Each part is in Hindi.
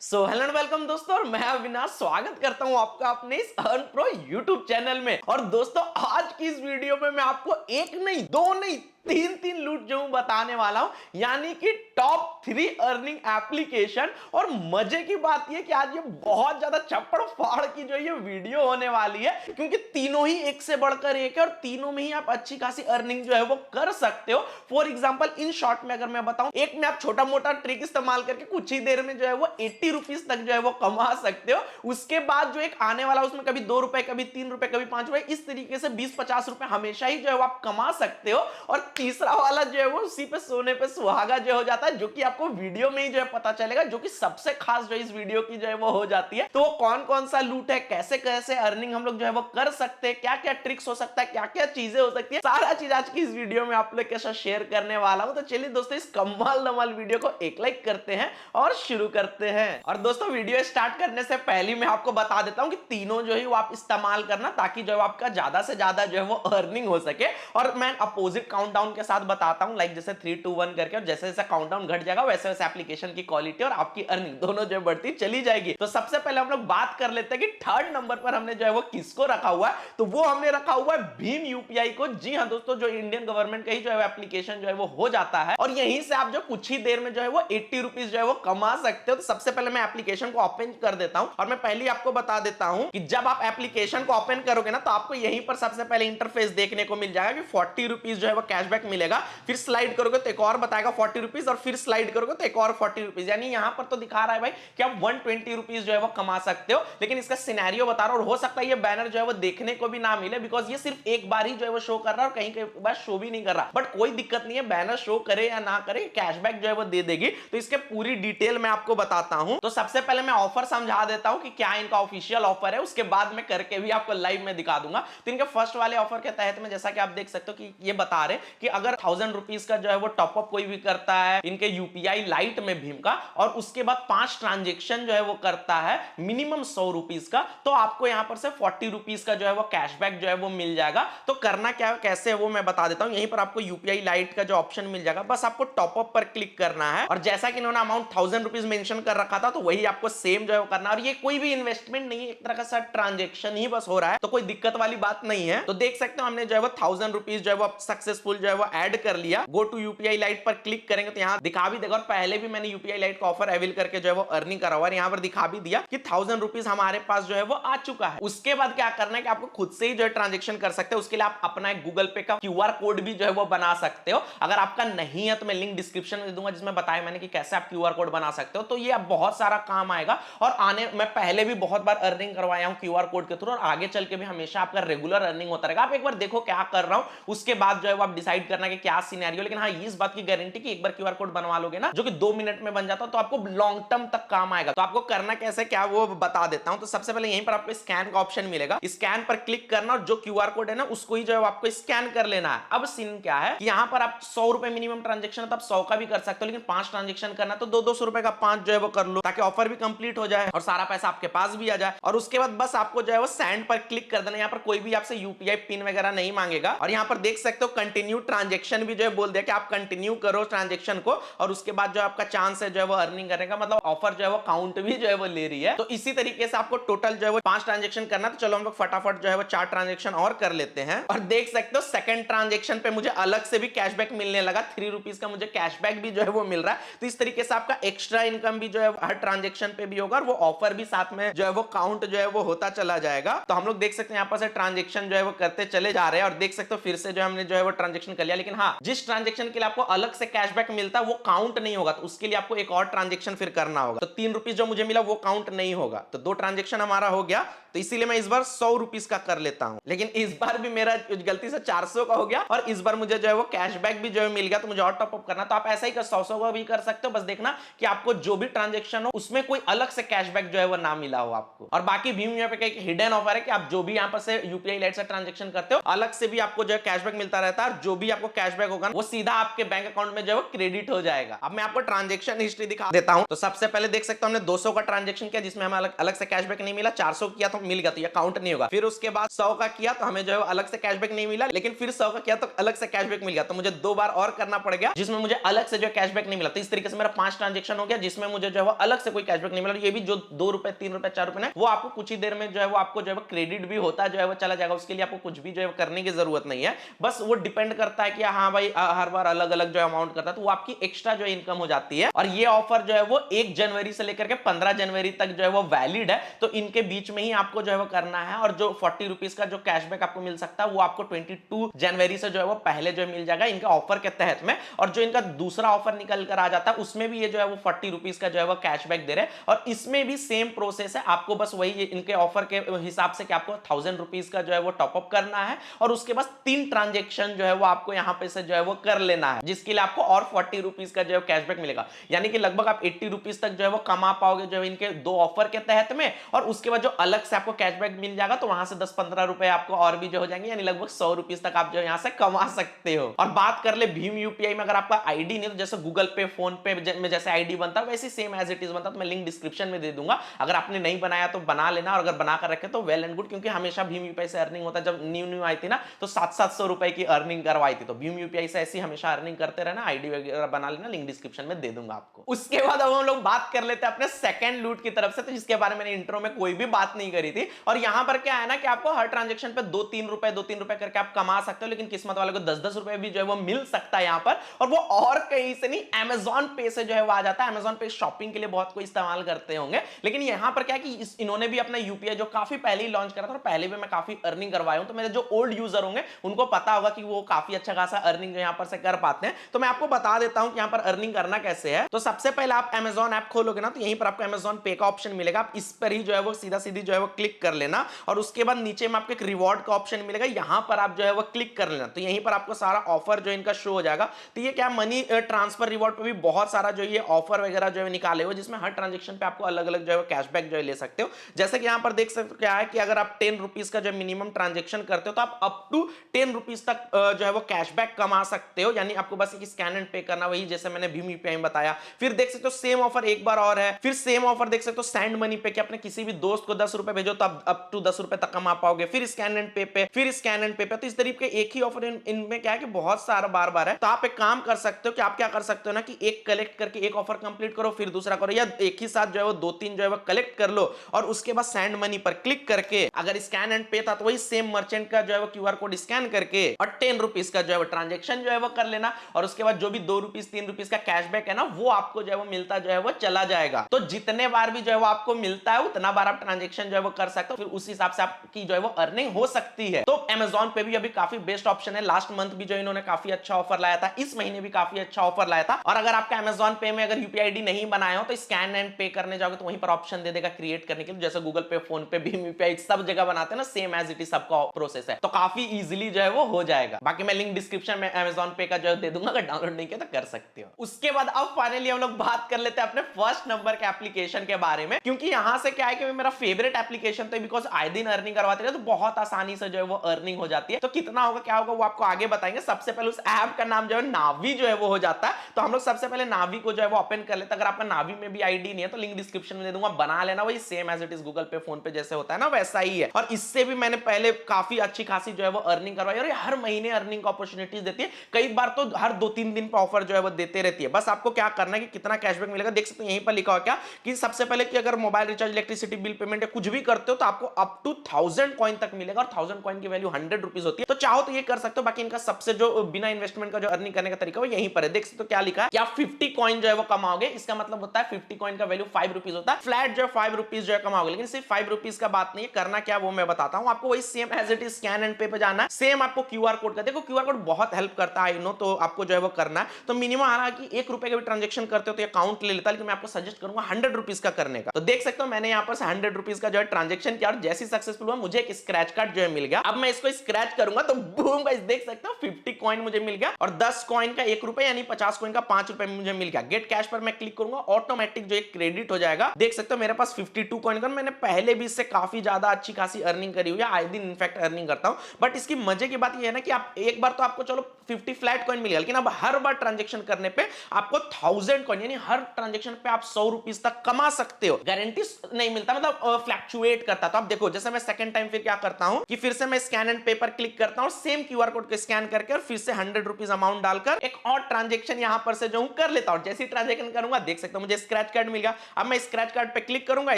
हेलो एंड वेलकम दोस्तों, और मैं अविनाश स्वागत करता हूं आपका अपने इस अर्न प्रो यूट्यूब चैनल में। और दोस्तों, आज की इस वीडियो में मैं आपको एक नहीं, दो नहीं, तीन तीन लूट जो हूं बताने वाला हूं, यानी कि टॉप 3 अर्निंग एप्लीकेशन। और मजे की बात यह कि आज ये बहुत ज्यादा चप्पड़ फाड़ की जो ये वीडियो होने वाली है, क्योंकि तीनों ही एक से बढ़कर एक है और तीनों में ही आप अच्छी खासी अर्निंग जो है वो कर सकते हो। फॉर एग्जाम्पल, इन शॉर्ट में अगर मैं बताऊं, एक में आप छोटा मोटा ट्रिक इस्तेमाल करके कुछ ही देर में जो है वो 80 रुपीज तक जो है वो कमा सकते हो। उसके बाद जो एक आने वाला, उसमें कभी 2 रुपए, कभी 3 रुपए, कभी 5 रुपए, इस तरीके से 20-50 रुपए हमेशा ही जो है वो आप कमा सकते हो। और तीसरा वाला जो है वो उसी पे सोने पे सुहागा जो हो जाता है, जो कि आपको वीडियो में ही जो है पता चलेगा, जो कि सबसे खास जो इस वीडियो की जो है वो हो जाती है। तो कौन कौन सा लूट है, कैसे कैसे अर्निंग हम लोग जो है वो कर सकते हैं, क्या क्या ट्रिक्स हो सकता है, क्या क्या चीजें हो सकती है, सारा चीज आज की इस वीडियो में आप लोग के साथ शेयर करने वाला हूं। तो चलिए दोस्तों, इस कमाल धमाल वीडियो को एक लाइक करते हैं और शुरू करते हैं। और दोस्तों, वीडियो स्टार्ट करने से पहले मैं आपको बता देता हूं कि तीनों जो है वो आप इस्तेमाल करना, ताकि जो है आपका ज्यादा से ज्यादा जो है वो अर्निंग हो सके। और मैं अपोजिट काउंटडाउन के साथ बताता हूं, लाइक जैसे 3 2 1 करके, और जैसे जैसे काउंटडाउन घट जाएगा वैसे वैसे एप्लीकेशन की क्वालिटी और आपकी अर्निंग दोनों जो बढ़ती चली जाएगी। तो सबसे पहले हम लोग बात कर लेते हैं कि थर्ड नंबर पर हमने जो है वो किसको रखा हुआ है। तो वो हमने रखा हुआ है भीम यूपीआई को। जी हां दोस्तों, जो इंडियन गवर्नमेंट का ही जो है एप्लीकेशन जो है वो हो जाता है, और यहीं से आप जो कुछ ही देर में जो है वो 80 रुपीज जो है वो कमा सकते हो। तो सबसे पहले मैं एप्लीकेशन को ओपन कर देता हूं, और मैं पहले आपको बता देता हूं कि जब आप एप्लीकेशन को ओपन करोगे ना, तो आपको यहीं पर सबसे पहले इंटरफेस देखने को मिल जाएगा कि 40 रुपीज जो है वो कैशबैक मिलेगा। फिर स्लाइड करोगे तो एक और बताएगा 40 रुपीज, और फिर स्लाइड करोगे तो एक और 40 रुपीज। यानी यहां पर तो दिखा रहा है भाई कि आप 120 रुपीज जो है वो कमा सकते हो, लेकिन इसका सिनेरियो बता रहा हूं। और हो सकता है ये बैनर जो है वो देखने को भी ना मिले, बिकॉज ये सिर्फ एक बार ही जो है वो शो कर रहा है और कहीं कहीं बार शो भी नहीं कर रहा। बट कोई दिक्कत नहीं है, बैनर शो करे या ना करे, कैशबैक जो है वो दे देगी। तो इसके पूरी डिटेल मैं आपको बताता हूं। तो सबसे पहले मैं ऑफर समझा देता हूं कि क्या इनका ऑफिशियल ऑफर है, उसके बाद मैं करके भी आपको लाइव में दिखा दूंगा। तो इनके फर्स्ट वाले ऑफर के तहत में, जैसा कि आप देख सकते हो कि ये बता रहे कि अगर 1000 रुपीज का जो है वो टॉपअप कोई भी करता है इनके यूपीआई लाइट में भीम का, और उसके बाद 5 ट्रांजेक्शन जो है वो करता है मिनिमम 100 रुपीज का, तो आपको यहां पर से 40 रुपीज का जो है वो कैशबैक जो है वो मिल जाएगा। तो करना क्या है, कैसे है वो मैं बता देता हूं। यहीं पर आपको यूपीआई लाइट का जो ऑप्शन मिल जाएगा, बस आपको टॉपअप पर क्लिक करना है। और जैसा कि इन्होंने अमाउंट 1000 रुपीज मेंशन कर रखा था, तो वही आपको सेम जो है वो करना है। और ये कोई भी इन्वेस्टमेंट नहीं है, एक तरह का ट्रांजेक्शन ही बस हो रहा है, तो कोई दिक्कत वाली बात नहीं है। तो देख सकते हो हमने जो है वो 1000 रुपीज जो है वो सक्सेसफुल जो है वो ऐड कर लिया। गो टू यूपीआई लाइट पर क्लिक करेंगे तो यहां दिखा भी देगा, और पहले भी मैंने यूपीआई लाइट का ऑफर अवेल करके जो है वो अर्निंग करा हुआ है, यहां पर दिखा भी दिया कि 1000 रुपीज हमारे पास जो है वो आ चुका है। उसके बाद क्या करना है कि आपको खुद से ही जो है ट्रांजेक्शन कर सकते हो। उसके लिए आप अपना एक गूगल पे का क्यूआर कोड भी जो है वो बना सकते हो। अगर आपका नहीं है तो मैं लिंक डिस्क्रिप्शन में दे दूंगा, जिसमें बताया मैंने कि कैसे आप क्यूआर कोड बना सकते हो। तो ये अब बहुत सारा काम आएगा, और मैं पहले भी बहुत बार अर्निंग करवाया हूं क्यूआर कोड के थ्रू, और आगे चल के भी हमेशा आपका रेगुलर अर्निंग होता रहेगा। आप एक बार देखो क्या कर रहा हूं, उसके बाद जो है वो आप डिसाइड करना कि क्या सिनेरियो। लेकिन हाँ, इस बात की गारंटी कि एक बार क्यूआर कोड बनवा लोगे ना, जो कि 2 मिनट में बन जाता है, तो आपको लॉन्ग टर्म तक काम आएगा। तो आपको करना कैसे क्या वो बता देता हूं। तो सबसे पहले यहीं पर आपको स्कैन का ऑप्शन मिलेगा, स्कैन पर क्लिक करना, और जो क्यूआर कोड है ना उसको ही जो है आपको स्कैन कर लेना है। अब सीन क्या है कि यहां पर आप 100 रुपए मिनिमम ट्रांजेक्शन, तो आप 100 का भी कर सकते हो, लेकिन 5 ट्रांजेक्शन करना तो 200 रुपए का 5 जो है वो कर लो, ताकि ऑफर भी कंप्लीट हो जाए और सारा पैसा आपके पास भी आ जाए। और उसके बाद बस आपको जो है वो सेंड पर क्लिक कर देना। यहां पर कोई भी आपसे यूपीआई पिन वगैरह नहीं मांगेगा। और यहां पर देख सकते हो कंटिन्यू ट्रांजेक्शन भी जो है बोल दिया कि आप कंटिन्यू करो ट्रांजेक्शन को, और उसके बाद जो आपका चांस है जो है वो अर्निंग करने का, मतलब ऑफर जो है वो काउंट भी जो है वो ले रही है। तो इसी तरीके से आपको टोटल जो है वो 5 ट्रांजेक्शन करना। तो चलो हम लोग फटाफट जो है वो 4 ट्रांजेक्शन और कर लेते हैं। और देख सकते हो सेकंड ट्रांजेक्शन पे मुझे अलग से भी कैशबैक मिलने लगा, 3 रुपीज का मुझे कैशबैक भी जो है वो मिल रहा है। तो इस तरीके से आपका एक्स्ट्रा इनकम भी जो है हर ट्रांजेक्शन पे भी होगा, और वो ऑफर भी साथ में जो है वो काउंट जो है वो होता चला जाएगा। तो हम लोग देख सकते हैं यहाँ पर से ट्रांजेक्शन जो है वो करते चले जा रहे हैं, और देख सकते हो फिर से जो हमने जो है वो ट्रांजेक्शन कर लिया। लेकिन हाँ, जिस ट्रांजेक्शन के लिए आपको अलग से कैशबैक मिलता है वो काउंट नहीं होगा, तो उसके लिए आपको एक और ट्रांजेक्शन फिर करना होगा। तो 3 रुपीज जो मुझे मिला वो काउंट नहीं होगा। तो 2 ट्रांजेक्शन हमारा हो गया, तो इसीलिए मैं इस बार 100 रुपीज का कर लेता हूं। लेकिन इस बार भी मेरा गलती से 400 का हो गया, और इस बार मुझे जो है वो कैशबैक भी जो है मिल गया, तो मुझे और टॉप अप करना। तो आप ऐसा ही कर 100 का भी कर सकते हो। बस देखना कि आपको जो भी ट्रांजेक्शन हो उसमें कोई अलग से कैशबैक जो है वो ना मिला हो आपको। और बाकी भीम यहाँ पे एक हिडन ऑफर है कि आप जो भी यहाँ पर से यूपीआई लाइट से ट्रांजेक्शन करते हो, अलग से भी आपको जो है कैशबैक मिलता रहता है। जो भी आपको कैशबैक होगा वो सीधा आपके बैंक अकाउंट में जो है क्रेडिट हो जाएगा। अब मैं आपको ट्रांजेक्शन हिस्ट्री दिखा देता हूं। तो सबसे पहले देख सकते हो हमने 200 का ट्रांजेक्शन किया जिसमें हमें अलग से कैशबैक नहीं मिला, 400 किया तो मिल गया, तो ये काउंट नहीं होगा। फिर उसके बाद 100 का किया तो हमें जो है अलग से कैशबैक नहीं मिला, लेकिन फिर 100 का किया तो अलग से कैशबैक मिल गया, तो मुझे 2 बार और करना पड़ गया जिसमें मुझे अलग से जो कैशबैक नहीं मिला। तो इस तरीके से मेरा 5 ट्रांजेक्शन हो गया जिसमें मुझे जो है अलग से कोई कैशबैक नहीं मिला। ये भी जो 2 रुपए 3 रुपए 4 रुपए वो आपको कुछ ही देर में जो है वो आपको जो है क्रेडिट भी होता है, जो है वो चला जाएगा। उसके लिए आपको कुछ भी जो है करने की जरूरत नहीं है, बस वो डिपेंड करता है कि हाँ भाई हर बार अलग अलग जो अमाउंट करता है तो वो आपकी एक्स्ट्रा जो इनकम हो जाती है। और ये ऑफर जो है वो 1 जनवरी से लेकर के 15 जनवरी तक जो है वो वैलिड है, तो इनके बीच में ही आपको जो है वो करना है। और जो 40 रुपीज का जो कैशबैक आपको मिल सकता है वो आपको 22 जनवरी से जो है वो पहले जो मिल जाएगा इनके ऑफर के तहत में। और जो इनका दूसरा ऑफर निकल कर आ जाता है उसमें भी ये जो है वो 40 रुपीज का जो है वो कैशबैक दे रहे हैं, और इसमें भी सेम प्रोसेस है। आपको बस वही इनके ऑफर के हिसाब से कि आपको 1000 रुपीज का जो है वो टॉपअप करना है, और उसके बाद 3 ट्रांजेक्शन जो है वो आपको यहां पे से जो है वो कर लेना है, जिसके लिए आपको और 40 रुपीज का जो है कैशबैक मिलेगा। यानी कि लगभग आप 80 रुपीज तक जो है वो कमा पाओगे जो है इनके 2 ऑफर के तहत में। और उसके बाद जो अलग से आपको कैशबैक मिल जाएगा तो वहां से 10-15 रुपए आपको और भी जो हो जाएंगे, यानी लगभग 100 रुपीज तक आप जो यहां से कमा सकते हो। और बात कर ले भीम यूपीआई में, अगर आपका आईडी नहीं तो जैसे गूगल पे फोन पे में जैसे आईडी बनता है वैसे सेम एज इट इज बनता है, तो मैं लिंक डिस्क्रिप्शन में दे दूंगा। अगर आपने नहीं बनाया तो बना लेना, और अगर बनाकर रखे तो वेल एंड गुड, क्योंकि हमेशा भीम यूपीआई से अर्निंग होता है। जब न्यू आई थी ना तो 700 रुपए की अर्निंग करवाई थी, तो भीम यूपीआई से ऐसी हमेशा अर्निंग करते रहना। आईडी वगैरह बना लेना, लिंक डिस्क्रिप्शन में दे दूंगा आपको। उसके बाद अब हम लोग बात कर लेते हैं अपने सेकंड लूट की तरफ से, तो जिसके बारे में मैंने इंट्रो में कोई भी बात नहीं करी थी। और यहां पर क्या है ना कि आपको हर ट्रांजेक्शन पे 2-3 रुपए करके आप कमा सकते हो, लेकिन किस्मत वाले को 10-10 रुपए भी जो है वो मिल सकता है यहां पर। और वो और कहीं से नहीं, अमेजॉन पे से जो है वो आ जाता है। अमेजॉन पे शॉपिंग के लिए बहुत कोई इस्तेमाल करते होंगे, लेकिन यहां पर क्या है कि इन्होंने भी अपना यूपीआई जो काफी पहले ही लॉन्च करा था, और पहले भी मैं काफी अर्निंग करवाया हूं, तो मेरे जो ओल्ड यूजर होंगे उनको पता होगा कि वो काफी अच्छा खासा अर्निंग यहां पर से कर पाते हैं। तो मैं आपको बता देता हूं कि यहां पर अर्निंग करना कैसे है। तो सबसे पहले आप अमेजॉन ऐप खोलोगे ना तो यहीं पर आपको अमेजॉन पे का ऑप्शन मिलेगा, आप इस पर ही जो है वो सीधा सीधी जो है वो क्लिक कर लेना। और उसके बाद नीचे में आपको एक रिवॉर्ड का ऑप्शन मिलेगा, यहां पर आप जो है वो क्लिक कर लेना। तो यहीं पर आपको सारा ऑफर जो इनका शो हो जाएगा। तो ये क्या मनी ट्रांसफर रिवॉर्ड पे भी बहुत सारा जो ये ऑफर वगैरह जो है निकाले हो, जिसमें हर ट्रांजेक्शन पे आपको अलग अलग जो है कैशबैक जो है ले सकते हो। जैसे कि यहां पर देख सकते हो क्या है कि अगर आप 10 रुपीज का जो मिनिमम ट्रांजेक्शन करते हो तो आप अप टू 10 रुपीज तक जो है वो कैशबैक कमा सकते हो। यानी आपको बस एक स्कैन एंड पे करना, वही जैसे मैंने भीम यूपीआई में बताया। फिर देख सकते हो सेम ऑफर एक बार और है, फिर सेम ऑफर देख सकते हो सेंड मनी पे, कि अपने किसी भी दोस्त को 10 रुपए भेजो तो आप अप टू 10 रुपए तक कमा पाओगे। फिर स्कैन एंड पे पे, फिर स्कैन एंड पे पे। तो इस तरीके के एक ही ऑफर इनमें क्या है कि बहुत सारा बार बार है। तो आप एक काम कर सकते हो कि आप क्या कर सकते हो ना कि एक कलेक्ट करके एक ऑफर कंप्लीट करो, फिर दूसरा करो, या एक ही साथ जो है वो 2-3 जो है वो कलेक्ट कर लो, और उसके बाद सेंड मनी पर क्लिक करके, अगर स्कैन एंड पे था तो वही सेम मर्चेंट का जो है वो क्यूआर कोड स्कैन करके और 10 रुपीज का जो है वो ट्रांजेक्शन जो है वो कर लेना। और उसके बाद जो भी 2 रुपीज 3 रुपीज का कैशबैक है ना वो आपको जो है वो मिलता जो है वो चला जाएगा। तो जितने बार भी जो है वो आपको मिलता है उतना बार आप ट्रांजेक्शन जो है वो कर सकते हो, फिर उस हिसाब से आपकी जो है वो अर्निंग हो सकती है। तो अमेजॉन पे भी अभी काफी बेस्ट ऑप्शन है। लास्ट मंथ भी जो इन्होंने काफी अच्छा ऑफर लाया था, इस महीने भी काफी अच्छा ऑफर लाया था। और अगर आपका अमेजॉन पे में अगर यूपीआई आईडी नहीं बनाया हो तो स्कैन एंड पे करने जाओगे तो वहीं पर ऑप्शन दे देगा क्रिएट करने के लिए, जैसे गूगल पे, फोन पे, भीम यूपीआई सब जगह बनाते हैं ना, सेम एज इट इज सबका प्रोसेस है। तो काफी इजीली जो है वो हो जाएगा। बाकी मैं लिंक डिस्क्रिप्शन में अमेजॉन पे का जो दे दूंगा, अगर डाउनलोड नहीं किया तो कर सकते हो। उसके बाद अब फाइनली हम लोग बात कर लेते हैं अपने फर्स्ट नंबर के एप्लीकेशन के बारे में, क्योंकि यहां से क्या है कि मेरा फेवरेट एप्लीकेशन तो, बिकॉज आए दिन अर्निंग करवाते हैं तो बहुत आसानी से जो है वो अर्निंग हो जाती है। तो कितना होगा क्या होगा वो आपको आगे बताएंगे। सबसे पहले उस ऐप का नाम जो है नावी जो है वो हो जाता है। तो हम लोग सबसे पहले नावी को जो है वो ओपन कर लेते हैं। अगर आपका नावी में भी आईडी नहीं है तो लिंक डिस्क्रिप्शन में दे दूंगा, बना लेना, वही same as it is Google पे, फोन पे जैसे होता है ना वैसा ही है। और इससे भी मैंने पहले काफी अच्छी खासी जो है वो अर्निंग करवाई, और हर महीने अर्निंग अपॉर्चुनिटीज देती है। कई बार तो हर 2-3 दिन पर ऑफर जो है वो देते रहती है। बस आपको क्या करना है कि कितना कैशबैक मिलेगा देख सकते हैं, यहीं पर लिखा हुआ क्या कि सबसे पहले कि अगर mobile recharge, electricity bill payment या कुछ भी करते हो तो आपको अप टू 1000 कॉइन तक मिलेगा, और 1000 कॉइन की वैल्यू 100 रुपीज होती है। तो चाहो तो ये कर सकते हो। बाकी इनका सबसे जो बिना इन्वेस्टमेंट का जो अर्निंग करने का तरीका वो यहीं पर है। देख सकते हो क्या लिखा है कि आप 50 कॉइन जो है वो कमाओगे। इसका मतलब होता है 50 कॉइन का वैल्यू 5 रुपीज होता है। फ्लैट जो है 5 रुपीज जो है कमाओगे। लेकिन सिर्फ 5 रुपीज का बात नहीं है, करना क्या वो मैं बताता हूं आपको। वही same as it is scan and pay पे जाना है। सेम आपको क्यूआर कोड का, देखो क्यूआर कोड बहुत हेल्प करता है, नो, तो आपको जो है वो करना है। तो मिनिमम हालांकि 1 रुपए का भी ट्रांजेक्शन करते हो तो ये काउंट ले लेता है, लेकिन मैं आपको सजेस्ट करूंगा 100 रुपीज का करने का। तो देख सकते हो मैंने यहाँ पर 100 रुपीज का जो है ट्रांजेक्शन किया, और जैसी सक्सेसफुल हुआ मुझे एक स्क्रैच कार्ड जो है मिल गया। अब मैं इसको स्क्रैच करूंगा तो बूम गाइस, देख सकते हो 50 कॉइन मुझे मिल गया, और 10 कॉइन का 1 रुपए, यानी 50 कॉइन का 5 रुपए मुझे मिल गया। गेट कैश पर मैं क्लिक करूंगा, ऑटोमेटिक जो एक क्रेडिट हो जाएगा। देख सकते हो मेरे पास 52 कॉइन का, मैंने पहले भी इससे काफी ज्यादा अच्छी खासी अर्निंग करी हुई है, आए दिन इनफैक्ट अर्निंग करता हूं। बट इसकी मजे की बात यह है ना कि आप एक बार बार तो आपको चलो 50 फ्लैट कॉइन मिल गया, लेकिन अब हर बार ट्रांजेक्शन करने पे आपको 1000 कॉइन, यानी हर ट्रांजेक्शन पे आप 100 रुपीज तक कमा सकते हो। गारंटी नहीं मिलता, मतलब फ्लैक्चुएट करता। तो आप देखो, जैसे मैं सेकंड टाइम फिर क्या करता हूं कि फिर से मैं स्कैन एंड पे पर क्लिक करता हूं, सेम क्यूआर कोड को स्कैन करके और फिर से 100 रुपीज अमाउंट डालकर एक और ट्रांजेक्शन यहां पर से जो कर लेता हूं। जैसे ही ट्रांजेक्शन करूंगा, देख सकते हो मुझे स्क्रैच कार्ड मिल गया। अब मैं स्क्रैच कार्ड पे क्लिक करूंगा,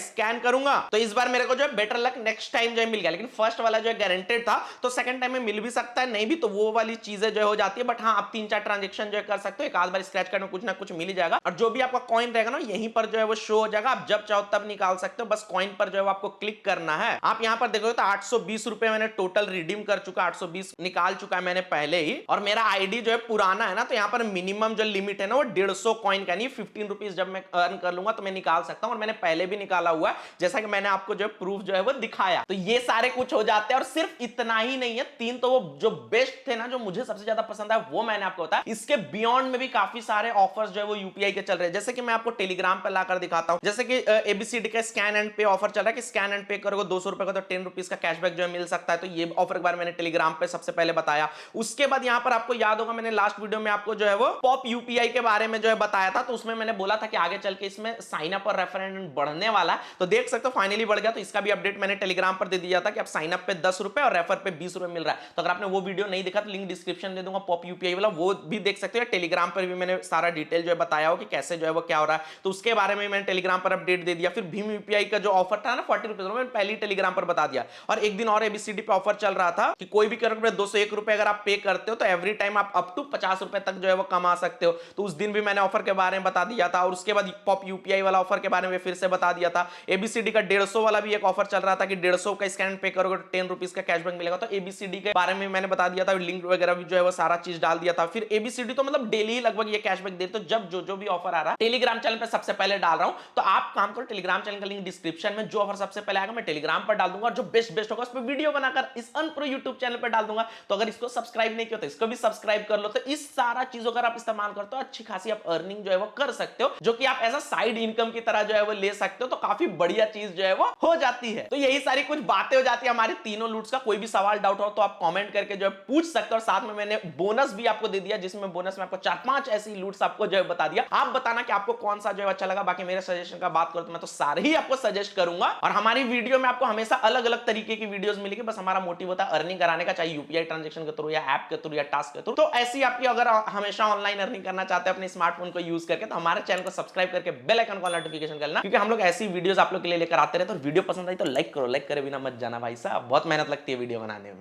स्कैन करूंगा, तो इस बार मेरे को जो है बेटर लक नेक्स्ट टाइम जो है मिल गया। लेकिन फर्स्ट वाला जो है गारंटेड था, तो सेकंड टाइम में मिल भी सकता है, नहीं भी, तो वो वाली चीजें जो हो जाती है। बट हाँ, आप 3-4 ट्रांजेक्शन जो है कर सकते हो, एक आध बार स्क्रैच कार्ड में कुछ ना कुछ मिल ही जाएगा। और जो भी आपका कॉइन रहेगा ना, यहीं पर जो है वो शो हो जाएगा। आप जब चाहो तब निकाल सकते हो, बस कॉइन पर जो है आपको क्लिक करना है। आप यहां पर देखोगे तो 820 रुपए मैंने टोटल रिडीम कर चुका, 820 निकाल चुका है मैंने पहले ही। और मेरा आईडी जो है पुराना है ना, तो यहां पर मिनिमम जो लिमिट है ना वो 150 कॉइन का, नहीं 15 रुपीज जब मैं अर्न कर लूंगा तो मैं निकाल सकता हूं। और मैंने पहले भी निकाला हुआ है, जैसा कि मैंने आपको जो है प्रूफ जो है वो दिखाया। तो ये सारे कुछ हो जाते हैं। और सिर्फ इतना ही नहीं है, 3 तो वो जो बेस्ट थे ना, जो मुझे सबसे ज्यादा पसंद आया, वो मैंने आपको बताया। इसके बियॉन्ड में भी काफी सारे ऑफर्स जो है वो यूपीआई के चल रहे हैं। जैसे कि मैं आपको टेलीग्राम पे लाकर दिखाता हूं, जैसे कि एबीसीडी का स्कैन एंड पे ऑफर चल रहा है कि स्कैन एंड पे करोगे 200 रुपए का तो 10 रुपीज का कैशबैक जो है मिल सकता है। तो ये ऑफर एक बार मैंने टेलीग्राम पे सबसे पहले बताया। उसके बाद यहां पर आपको याद होगा, मैंने लास्ट वीडियो में आपको जो है वो पॉप यूपीआई के बारे में जो है बताया था। तो उसमें मैंने बोला था कि आगे चल के इसमें साइन अप और रेफरेंस बढ़ने वाला है। तो देख सकते हो फाइनली बढ़ गया। तो इसका भी अपडेट मैंने टेलीग्राम पर दे दिया था कि आप साइन अप पे 10 रुपए और रेफर पे 20 रुपए मिल रहा है। तो अगर आपने वो वीडियो नहीं देखा तो लिंक डिस्क्रिप्शन दे दूंगा, पॉप यूपीआई वाला, वो भी देख सकते हो। टेलीग्राम पर भी मैंने सारा डिटेल जो है बताया हो कि कैसे जो है वो क्या हो रहा है। तो उसके बारे में मैंने टेलीग्राम पर अपडेट दे दिया। फिर भीम यूपीआई का जो ऑफर था ना 40 रुपए, मैंने पहले ही टेलीग्राम पर बता दिया। और एक दिन और एबीसीडी पे ऑफर चल रहा था कि कोई भी करोगे 201 रुपए अगर आप पे करते हो तो एवरी टाइम आप अप टू 50 रुपए तक जो है वो कमा सकते हो। तो उस दिन भी मैंने ऑफर के बारे में बता दिया था। और उसके बाद पॉप यूपीआई वाला ऑफर के बारे में फिर से बता दिया था। एबीसीडी का 150 वाला भी एक ऑफर चल रहा था कि 150 का स्कैन पे करोगे तो 10 रुपीज का कैशबैक मिलेगा। तो एबीसीडी के बारे में मैंने बता दिया था, लिंक वगैरह भी जो है वो सारा चीज डाल दिया था। फिर एबीसीडी तो मतलब डेली लगभग ये कैशबैक दे, तो जब जो भी ऑफर आ रहा है टेलीग्राम चैनल पे सबसे पहले डाल रहा हूं। तो आप काम करो, टेलीग्राम चैनल का लिंक डिस्क्रिप्शन में, जो ऑफर सबसे पहले आएगा मैं टेलीग्राम पर डाल दूंगा। और जो बेस्ट होगा उस पर वीडियो बनाकर इस अनप्रो यूट्यूब चैनल पर डाल दूंगा। तो अगर इसको सब्सक्राइब नहीं किया तो इसको भी सब्सक्राइब कर लो। तो इस सारा चीजों अगर आप इस्तेमाल करते हो, अच्छी खासी आप अर्निंग जो है वो कर सकते हो, जो कि आप एज अ साइड इनकम की तरह जो है वो ले सकते हो। तो काफी बढ़िया चीज जो है वो हो जाती है। तो यही सारी कुछ बातें हो जाती है हमारी तीनों लूट्स का। कोई भी सवाल डाउट हो तो आप कमेंट करके जो है पूछ सकते हो। और साथ में मैंने बोनस भी आपको दे दिया, जिसमें बोनस में आपको 4-5 ऐसी लूट्स आपको जो है बता दिया। आप बताना कि आपको कौन सा जो है अच्छा लगा। बाकी मेरे सजेशन का बात करो तो मैं तो सारे ही आपको सजेस्ट करूंगा। और हमारी वीडियो में आपको हमेशा अलग अलग तरीके की वीडियोस मिलेगी। बस हमारा मोटिव होता है अर्निंग कराने का, चाहे यूपीआई ट्रांजेक्शन के थ्रू या ऐप के थ्रू या टास्क के थ्रू। तो ऐसी आपकी अगर हमेशा ऑनलाइन अर्निंग करना चाहते हैं अपने स्मार्टफोन को यूज करके, तो हमारे चैनल को सब्सक्राइब करके बेल आइकन को नोटिफिकेशन करना, क्योंकि हम लोग ऐसी वीडियोस आप लोग के लिए लेकर आते रहते हैं। और वीडियो पसंद आई तो लाइक करो, लाइक करे बिना मत जाना भाई साहब, बहुत मेहनत लगती है वीडियो बनाने में।